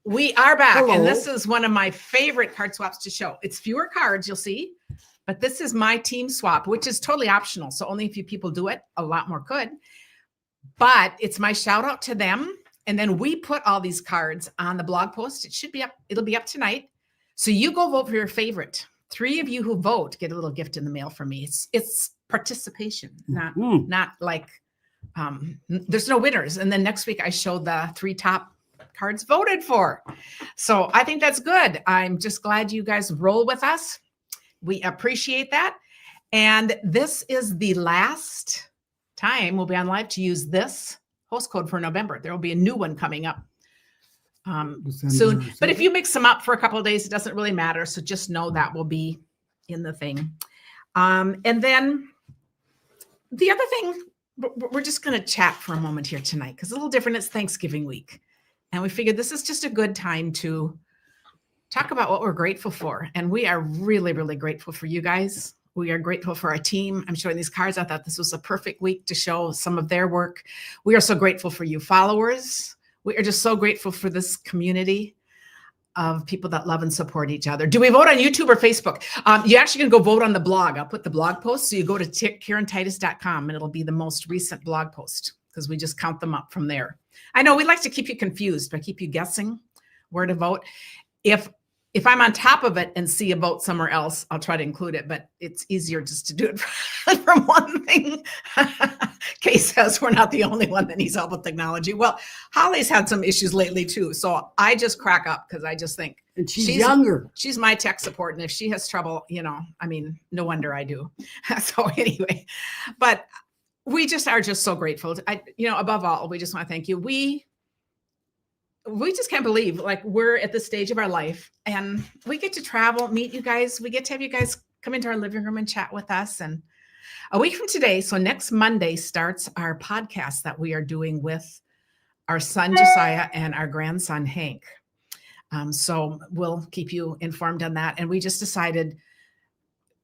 We are back, Hello. and this is one of my favorite card swaps to show. It's fewer cards, you'll see, but this is my team swap, which is totally optional. So only a few people do it. A lot more could. But it's my shout out to them. And then we put all these cards on the blog post. It should be up. It'll be up tonight. So you go vote for your favorite. 3 of you who vote get a little gift in the mail from me. It's participation, not like there's no winners. And then next week I show the 3 top cards voted for. So I think that's good. I'm just glad you guys roll with us. We appreciate that. And this is the last time we'll be on live to use this host code for November. There will be a new one coming up soon. But if you mix them up for a couple of days, it doesn't really matter. So just know that will be in the thing. And then the other thing, we're just going to chat for a moment here tonight because it's a little different. It's Thanksgiving week. And we figured this is just a good time to talk about what we're grateful for. And we are really, really grateful for you guys. We are grateful for our team. I'm showing these cards. I thought this was a perfect week to show some of their work. We are so grateful for you followers. We are just so grateful for this community of people that love and support each other. Do we vote on YouTube or Facebook? You actually can go vote on the blog. I'll put the blog post. So you go to KarenTitus.com and it'll be the most recent blog post because we just count them up from there. I know we like to keep you confused, but keep you guessing where to vote. If I'm on top of it and see a vote somewhere else, I'll try to include it, but it's easier just to do it from one thing. Kay says we're not the only one that needs help with technology. Well, Holly's had some issues lately too. So I just crack up because I just think. And she's younger. She's my tech support. And if she has trouble, no wonder I do. So anyway, but we just are just so grateful. Above all, we just want to thank you. We just can't believe we're at this stage of our life and we get to travel, meet you guys. We get to have you guys come into our living room and chat with us. And a week from today, so next Monday starts our podcast that we are doing with our son, Josiah, and our grandson, Hank. So we'll keep you informed on that. And we just decided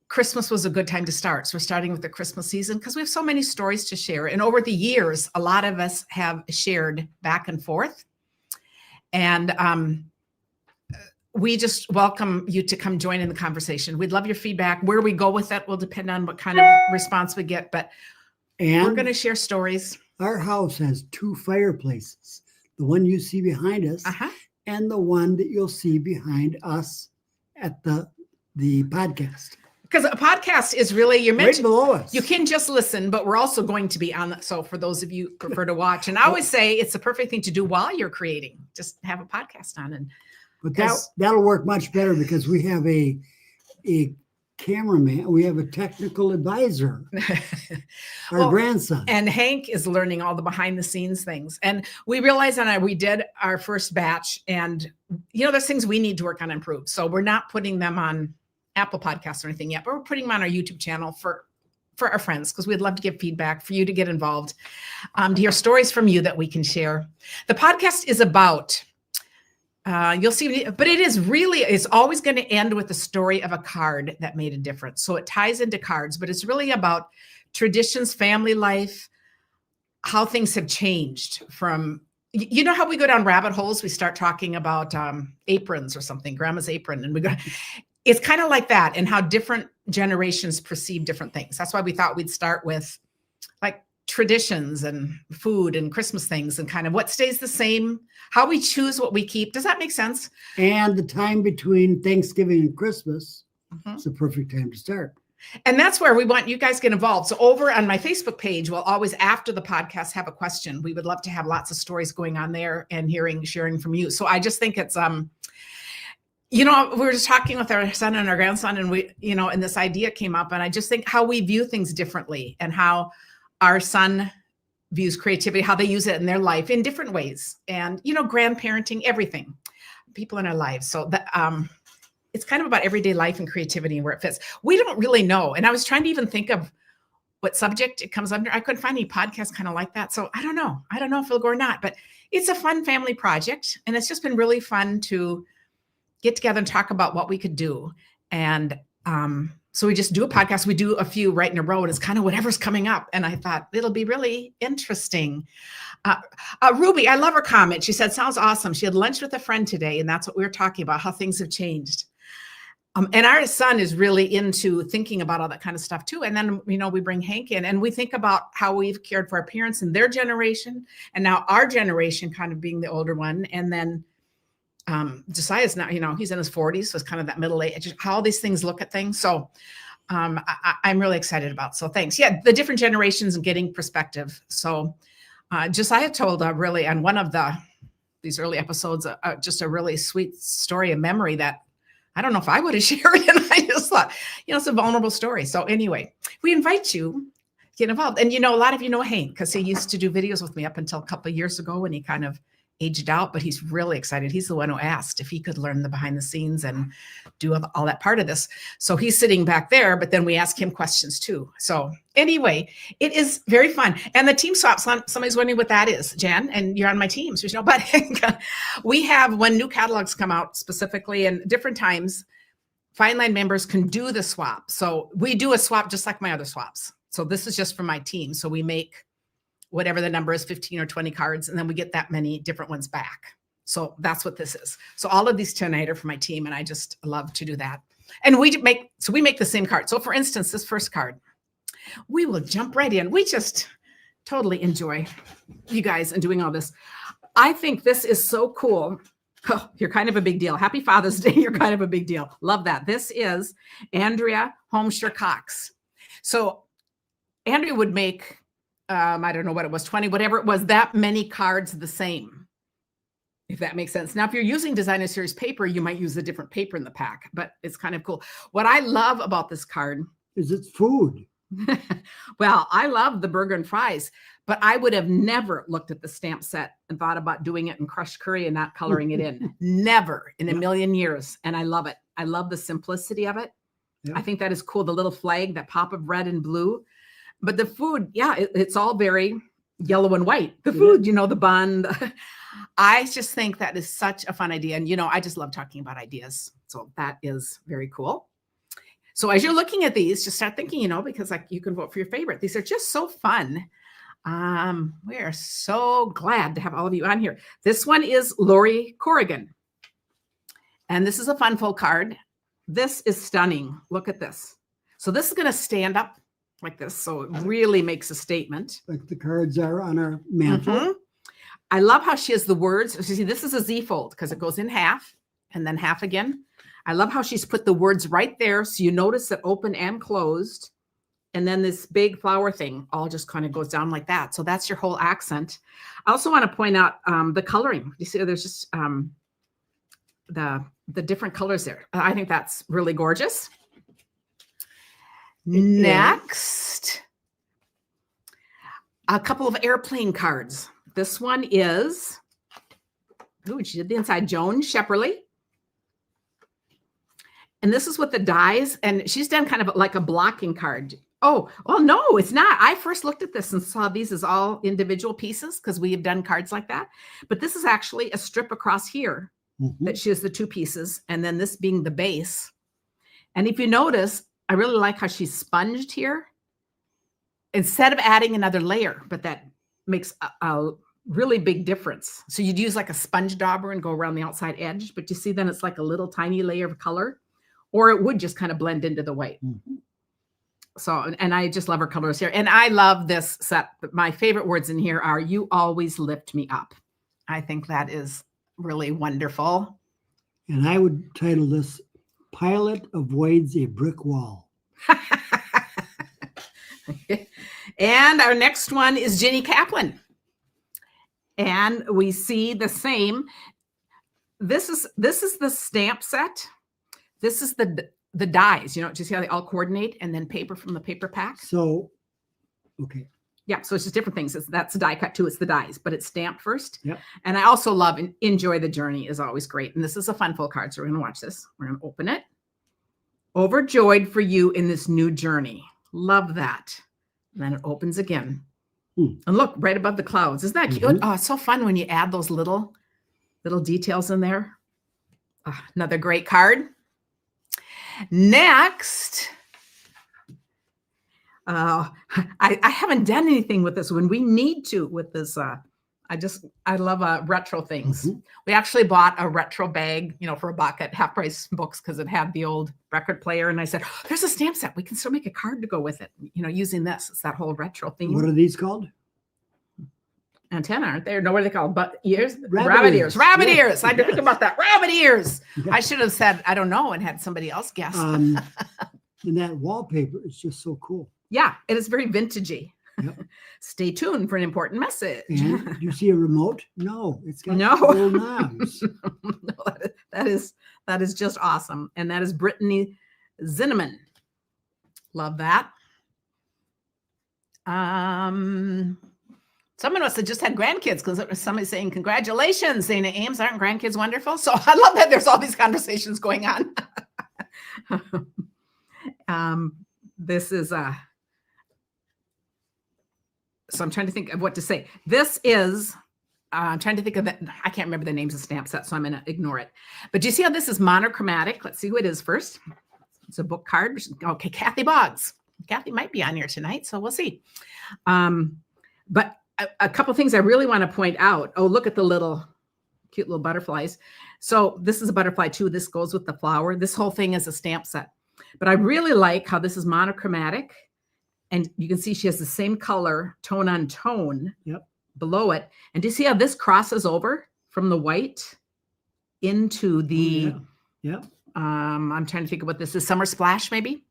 Christmas was a good time to start. So we're starting with the Christmas season because we have so many stories to share. And over the years, a lot of us have shared back and forth. And we just welcome you to come join in the conversation. We'd love your feedback. Where we go with it will depend on what kind of response we get, but we're going to share stories. Our house has 2 fireplaces, the one you see behind us and the one that you'll see behind us at the podcast. Because a podcast is really, you're meant right below us. You can just listen, but we're also going to be on. So for those of you who prefer to watch, and I always say it's the perfect thing to do while you're creating, just have a podcast on. But that'll work much better because we have a cameraman. We have a technical advisor, our grandson. And Hank is learning all the behind the scenes things. And we realized we did our first batch and, there's things we need to work on and improve. So we're not putting them on Apple Podcasts or anything yet, but we're putting them on our YouTube channel for our friends because we'd love to give feedback, for you to get involved, to hear stories from you that we can share. The podcast is about, you'll see, but it's always going to end with the story of a card that made a difference. So it ties into cards, but it's really about traditions, family life, how things have changed from, how we go down rabbit holes, we start talking about aprons or something, grandma's apron, and we go. It's kind of like that and how different generations perceive different things. That's why we thought we'd start with traditions and food and Christmas things and kind of what stays the same, how we choose what we keep. Does that make sense? And the time between Thanksgiving and Christmas is the perfect time to start. And that's where we want you guys to get involved. So over on my Facebook page, we'll always, after the podcast, have a question. We would love to have lots of stories going on there and sharing from you. So I just think it's, we were just talking with our son and our grandson and and this idea came up, and I just think how we view things differently and how our son views creativity, how they use it in their life in different ways, and, grandparenting, everything, people in our lives. So that, it's kind of about everyday life and creativity and where it fits. We don't really know. And I was trying to even think of what subject it comes under. I couldn't find any podcast kind of like that. So I don't know if it'll go or not, but it's a fun family project. And it's just been really fun to get together and talk about what we could do. And so we just do a podcast. We do a few right in a row, and it's kind of whatever's coming up. And I thought it'll be really interesting. Ruby, I love her comment. She said, sounds awesome. She had lunch with a friend today, and that's what we were talking about, how things have changed. And our son is really into thinking about all that kind of stuff too. And then, we bring Hank in and we think about how we've cared for our parents and their generation. And now our generation kind of being the older one. And then Josiah's now, he's in his 40s. So it's kind of that middle age, just how all these things look at things. So I'm really excited about. So thanks. Yeah. The different generations and getting perspective. So Josiah told really on one of these early episodes, just a really sweet story, a memory that I don't know if I would have shared it. And I just thought, it's a vulnerable story. So anyway, we invite you to get involved. And, a lot of you know Hank because he used to do videos with me up until a couple of years ago when he kind of aged out, but he's really excited. He's the one who asked if he could learn the behind the scenes and do all that part of this. So he's sitting back there, but then we ask him questions too. So anyway, it is very fun. And the team swap, somebody's wondering what that is, Jan, and you're on my team. So there's no but. We have when new catalogs come out specifically and different times, Fine Line members can do the swap. So we do a swap just like my other swaps. So this is just for my team. So we make whatever the number is, 15 or 20 cards, and then we get that many different ones back. So that's what this is. So all of these tonight are for my team, and I just love to do that. And we make the same card. So for instance, this first card, we will jump right in. We just totally enjoy you guys and doing all this. I think this is so cool. Oh, you're kind of a big deal. Happy Father's Day. You're kind of a big deal. Love that. This is Andrea Homsher Cox. So Andrea would make, I don't know what it was, 20, whatever it was, that many cards the same, if that makes sense. Now, if you're using Designer Series paper, you might use a different paper in the pack, but it's kind of cool. What I love about this card is it's food. Well, I love the burger and fries, but I would have never looked at the stamp set and thought about doing it in crushed curry and not coloring it in. Never in a million years. And I love it. I love the simplicity of it. Yeah. I think that is cool. The little flag, that pop of red and blue. But the food, yeah, it's all very yellow and white. The food, the bun. I just think that is such a fun idea. And, I just love talking about ideas. So that is very cool. So as you're looking at these, just start thinking, because you can vote for your favorite. These are just so fun. We are so glad to have all of you on here. This one is Lori Corrigan. And this is a fun full card. This is stunning. Look at this. So this is going to stand up like this. So it really makes a statement. Like the cards are on our mantle. Mm-hmm. I love how she has the words. So see, this is a Z fold because it goes in half and then half again. I love how she's put the words right there. So you notice that open and closed. And then this big flower thing all just kind of goes down like that. So that's your whole accent. I also want to point out the coloring. You see, there's just the different colors there. I think that's really gorgeous. Next, a couple of airplane cards. This one is, she did the inside, Joan Shepperly. And this is with the dies, and she's done kind of like a blocking card. Oh, well, no, it's not. I first looked at this and saw these as all individual pieces because we have done cards like that. But this is actually a strip across here that she has the two pieces, and then this being the base. And if you notice, I really like how she's sponged here instead of adding another layer, but that makes a really big difference. So you'd use like a sponge dauber and go around the outside edge, but you see then it's like a little tiny layer of color, or it would just kind of blend into the white. Mm-hmm. So, and I just love her colors here. And I love this set. But my favorite words in here are, "You always lift me up." I think that is really wonderful. And I would title this, "Pilot Avoids a Brick Wall." And our next one is Jenny Kaplan. And we see the same. This is the stamp set. This is the dies, do you see how they all coordinate, and then paper from the paper pack? So, okay. Yeah, so it's just different things. That's the die cut too. It's the dies, but it's stamped first. Yep. And I also love and enjoy the journey is always great. And this is a fun full card. So we're going to watch this. We're going to open it. Overjoyed for you in this new journey. Love that. And then it opens again. And look, right above the clouds. Isn't that cute? Mm-hmm. Oh, it's so fun when you add those little details in there. Another great card. Next, I haven't done anything with this when we need to with this. I love retro things. Mhm. We actually bought a retro bag, for a buck at Half Price Books because it had the old record player. And I said, there's a stamp set. We can still make a card to go with it, using this. It's that whole retro theme. What are these called? Antenna, aren't they? No, what are they called? But ears? Rabbit ears. Rabbit Yes. ears. I've been thinking about that. Rabbit ears. Yeah. I should have said, I don't know, and had somebody else guess. And that wallpaper is just so cool. Yeah, it is very vintagey. Yep. Stay tuned for an important message. And do you see a remote? No, it's got No. little knobs. No, that is just awesome. And that is Brittany Zinneman. Love that. Someone must have just had grandkids because it was somebody saying, congratulations, Dana Ames, aren't grandkids wonderful? So I love that there's all these conversations going on. This is so I'm trying to think of what to say. This is, I'm trying to think of that. I can't remember the names of stamp sets, so I'm going to ignore it. But do you see how this is monochromatic? Let's see who it is first. It's a book card. Okay, Kathy Boggs. Kathy might be on here tonight, so we'll see. But a couple things I really want to point out. Oh, look at the cute little butterflies. So this is a butterfly too. This goes with the flower. This whole thing is a stamp set. But I really like how this is monochromatic. And you can see she has the same color, tone on tone, below it. And do you see how this crosses over from the white into the, I'm trying to think of what this is, Summer Splash maybe?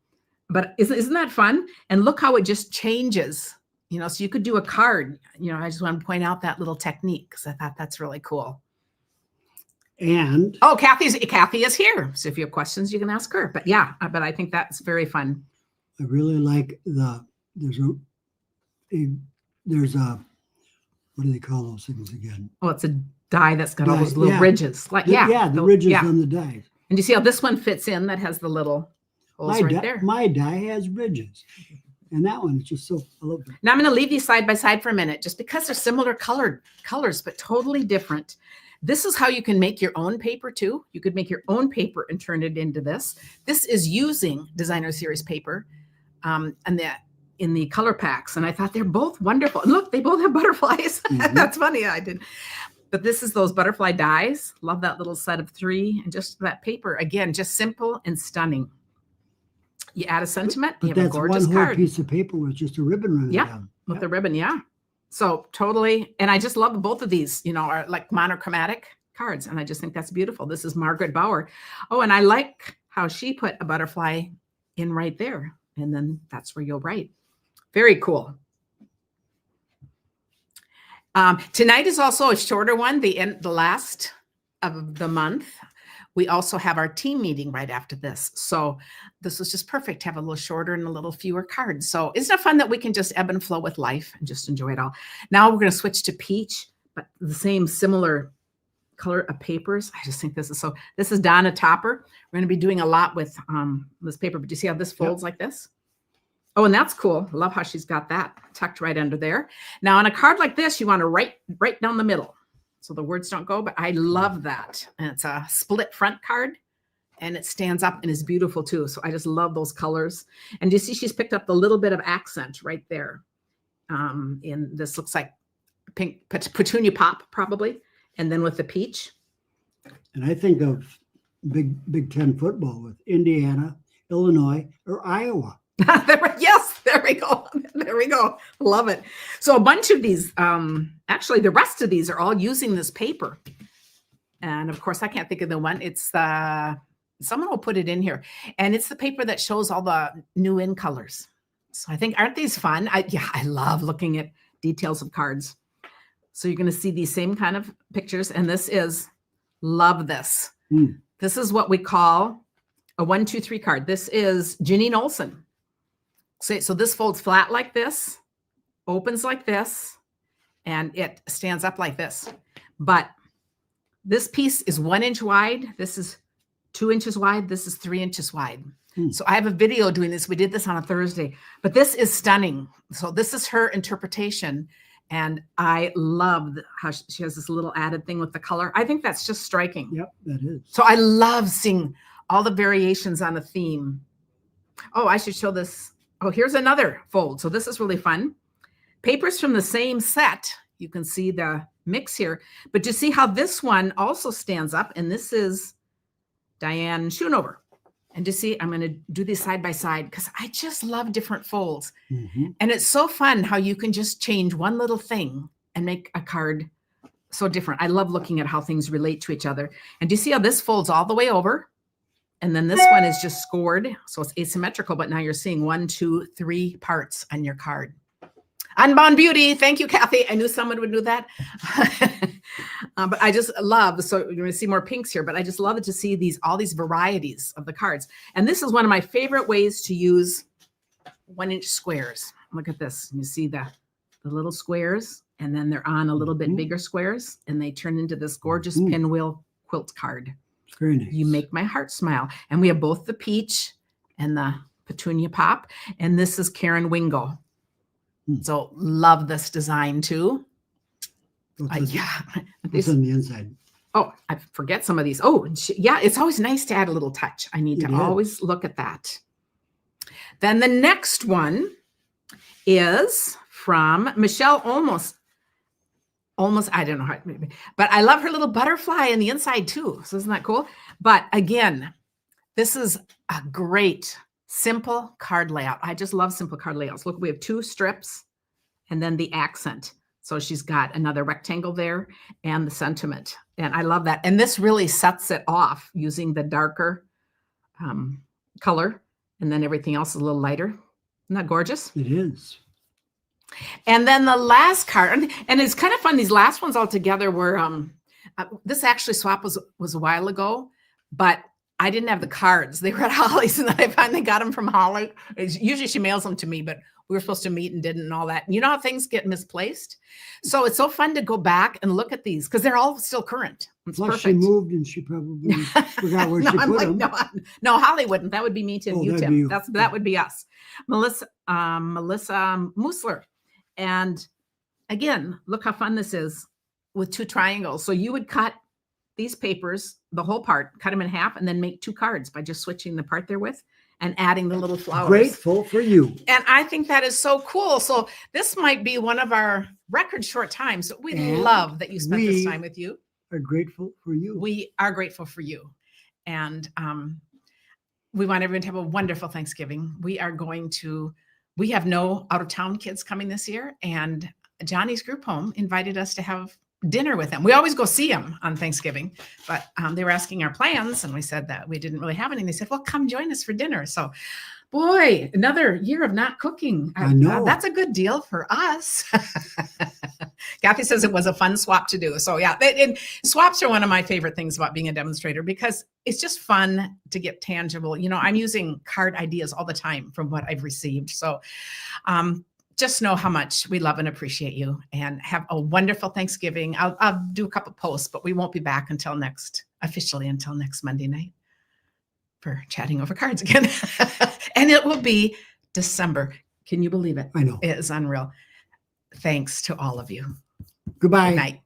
But isn't that fun? And look how it just changes, so you could do a card. I just want to point out that little technique because I thought that's really cool. And Kathy is here. So if you have questions, you can ask her. But yeah, but I think that's very fun. I really like there's a what do they call those things again? Oh, it's a die that's got all those little ridges. The ridges on the die. And you see how this one fits in? That has the little holes right there. My die has ridges. And that one is just so, I love it. Now I'm going to leave these side by side for a minute, just because they're similar colors, but totally different. This is how you can make your own paper too. You could make your own paper and turn it into this. This is using Designer Series paper and in the color packs. And I thought they're both wonderful. And look, they both have butterflies. Mm-hmm. That's funny. I did. But this is those butterfly dies. Love that little set of 3. And just that paper, again, just simple and stunning. You add a sentiment, you have a gorgeous one whole card. Piece of paper with just a ribbon running down. With the ribbon, So totally, and I just love both of these, are like monochromatic cards, and I just think that's beautiful. This is Margaret Bauer. Oh, and I like how she put a butterfly in right there, and then that's where you'll write. Very cool. Tonight is also a shorter one, the last of the month. We also have our team meeting right after this. So this was just perfect to have a little shorter and a little fewer cards. So isn't it fun that we can just ebb and flow with life and just enjoy it all? Now we're going to switch to peach, but the same similar color of papers. I just think this is Donna Topper. We're going to be doing a lot with this paper, but do you see how this folds like this? Oh, and that's cool. I love how she's got that tucked right under there. Now on a card like this, you want to write right down the middle, so the words don't go, but I love that. And it's a split front card and it stands up and is beautiful too. So I just love those colors. And you see, she's picked up the little bit of accent right there. In this looks like pink petunia pop probably. And then with the peach. And I think of Big Ten football with Indiana, Illinois, or Iowa. Yes, there we go. There we go. Love it. So a bunch of these, actually the rest of these are all using this paper. And of course, I can't think of the one. It's someone will put it in here. And it's the paper that shows all the new in colors. So I think, aren't these fun? I love looking at details of cards. So you're going to see these same kind of pictures. And this is, love this. This is what we call a 1, 2, 3 card. This is Janine Olson. So this folds flat like this, opens like this, and it stands up like this. But this piece is 1 inch wide. This is 2 inches wide. This is 3 inches wide. So I have a video doing this. We did this on a Thursday, but this is stunning. So this is her interpretation. And I love how she has this little added thing with the color. I think that's just striking. Yep, that is. So I love seeing all the variations on a theme. Oh, I should show this Oh, here's another fold. So this is really fun. Papers from the same set. You can see the mix here, but you see how this one also stands up, and this is Diane Schoonover. And you see, I'm going to do these side by side because I just love different folds. And it's so fun how you can just change one little thing and make a card so different. I love looking at how things relate to each other. And do you see how this folds all the way over? And then this one is just scored. So it's asymmetrical, but now you're seeing 1, 2, 3 parts on your card. Unbound Beauty. Thank you, Kathy. I knew someone would do that. But I just love, so you're going to see more pinks here, but I just love it to see all these varieties of the cards. And this is one of my favorite ways to use 1-inch squares. Look at this. You see the little squares, and then they're on a little bit bigger squares, and they turn into this gorgeous pinwheel quilt card. Very nice. You make my heart smile. And we have both the peach and the petunia pop. And this is Karen Wingo. So love this design too. Yeah. It's on the inside. Oh, I forget some of these. Oh, yeah. It's always nice to add a little touch. I need to always look at that. Then the next one is from Michelle Almost, I don't know how, but I love her little butterfly in the inside too. So isn't that cool? But again, this is a great simple card layout. I just love simple card layouts. Look, we have 2 strips and then the accent. So she's got another rectangle there and the sentiment. And I love that. And this really sets it off using the darker color, and then everything else is a little lighter. Isn't that gorgeous? It is. And then the last card, and it's kind of fun. These last ones all together were, this actually swap was a while ago, but I didn't have the cards. They were at Holly's, and then I finally got them from Holly. Usually she mails them to me, but we were supposed to meet and didn't, and all that. You know how things get misplaced? So it's so fun to go back and look at these because they're all still current. It's Plus perfect. she moved and she probably forgot where she put them. No, Holly wouldn't. That would be me, Tim. Oh, you, that'd Tim. be you. That would be us. Melissa Musler. And again, look how fun this is with 2 triangles. So you would cut these papers, the whole part, cut them in half, and then make 2 cards by just switching the part they're with and adding the little flowers. Grateful for you. And I think that is so cool. So this might be one of our record short times. We love that you spent this time with you. Are grateful for you. We are grateful for you. And we want everyone to have a wonderful Thanksgiving. We have no out-of-town kids coming this year, and Johnny's group home invited us to have dinner with them. We always go see them on Thanksgiving, but they were asking our plans, and we said that we didn't really have any. They said, well, come join us for dinner. So, boy, another year of not cooking. I know. That's a good deal for us. Kathy says it was a fun swap to do. So yeah, and swaps are one of my favorite things about being a demonstrator because it's just fun to get tangible. You know, I'm using card ideas all the time from what I've received. So just know how much we love and appreciate you, and have a wonderful Thanksgiving. I'll do a couple posts, but we won't be back officially until next Monday night for chatting over cards again. And it will be December. Can you believe it? I know. It is unreal. Thanks to all of you. Goodbye. Good night.